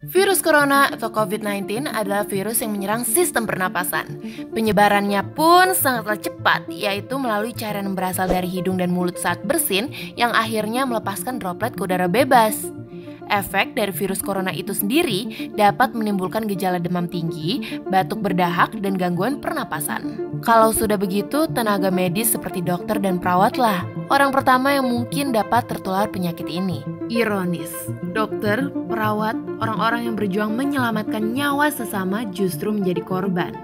Virus corona atau COVID-19 adalah virus yang menyerang sistem pernapasan. Penyebarannya pun sangatlah cepat, yaitu melalui cairan yang berasal dari hidung dan mulut saat bersin yang akhirnya melepaskan droplet ke udara bebas. Efek dari virus corona itu sendiri dapat menimbulkan gejala demam tinggi, batuk berdahak, dan gangguan pernapasan. Kalau sudah begitu, tenaga medis seperti dokter dan perawatlah orang pertama yang mungkin dapat tertular penyakit ini. Ironis, dokter, perawat, orang-orang yang berjuang menyelamatkan nyawa sesama justru menjadi korban.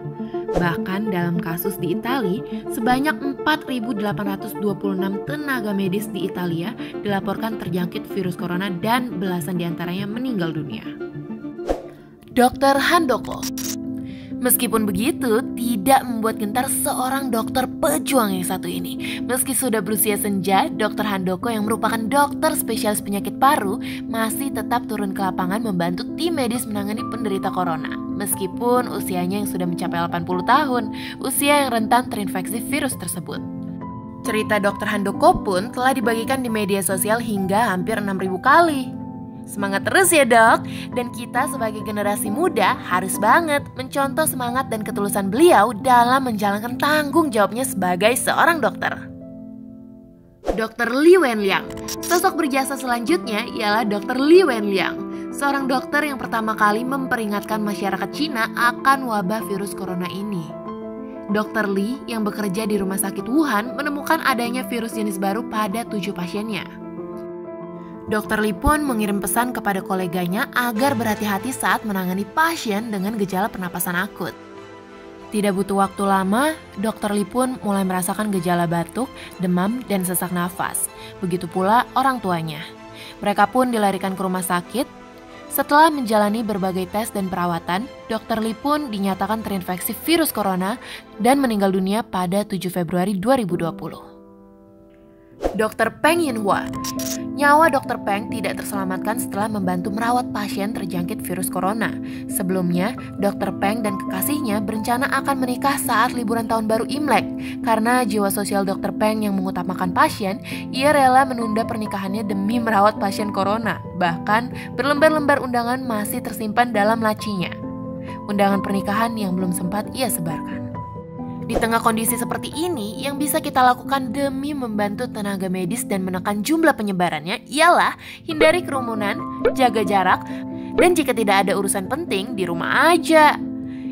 Bahkan dalam kasus di Italia, sebanyak 4.826 tenaga medis di Italia dilaporkan terjangkit virus corona dan belasan diantaranya meninggal dunia. Dr. Handoko. Meskipun begitu, tidak membuat gentar seorang dokter pejuang yang satu ini. Meski sudah berusia senja, Dr. Handoko yang merupakan dokter spesialis penyakit paru masih tetap turun ke lapangan membantu tim medis menangani penderita corona. Meskipun usianya yang sudah mencapai 80 tahun, usia yang rentan terinfeksi virus tersebut. Cerita Dr. Handoko pun telah dibagikan di media sosial hingga hampir 6.000 kali. Semangat terus ya dok, dan kita sebagai generasi muda harus banget mencontoh semangat dan ketulusan beliau dalam menjalankan tanggung jawabnya sebagai seorang dokter. Dr. Li Wenliang. Sosok berjasa selanjutnya ialah Dr. Li Wenliang, seorang dokter yang pertama kali memperingatkan masyarakat Cina akan wabah virus corona ini. Dr. Li yang bekerja di rumah sakit Wuhan menemukan adanya virus jenis baru pada 7 pasiennya. Dr. Li pun mengirim pesan kepada koleganya agar berhati-hati saat menangani pasien dengan gejala pernapasan akut. Tidak butuh waktu lama, Dr. Li pun mulai merasakan gejala batuk, demam, dan sesak nafas. Begitu pula orang tuanya. Mereka pun dilarikan ke rumah sakit. Setelah menjalani berbagai tes dan perawatan, Dr. Li pun dinyatakan terinfeksi virus corona dan meninggal dunia pada 7 Februari 2020. Dr. Peng Yinhua. Nyawa Dr. Peng tidak terselamatkan setelah membantu merawat pasien terjangkit virus corona. Sebelumnya, Dr. Peng dan kekasihnya berencana akan menikah saat liburan tahun baru Imlek. Karena jiwa sosial Dr. Peng yang mengutamakan pasien, ia rela menunda pernikahannya demi merawat pasien corona. Bahkan, berlembar-lembar undangan masih tersimpan dalam lacinya. Undangan pernikahan yang belum sempat ia sebarkan. Di tengah kondisi seperti ini, yang bisa kita lakukan demi membantu tenaga medis dan menekan jumlah penyebarannya ialah hindari kerumunan, jaga jarak, dan jika tidak ada urusan penting, di rumah aja.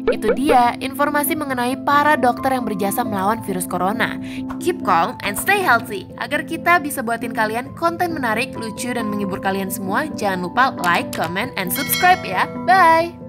Itu dia informasi mengenai para dokter yang berjasa melawan virus corona. Keep calm and stay healthy. Agar kita bisa buatin kalian konten menarik, lucu, dan menghibur kalian semua, jangan lupa like, comment, and subscribe ya. Bye!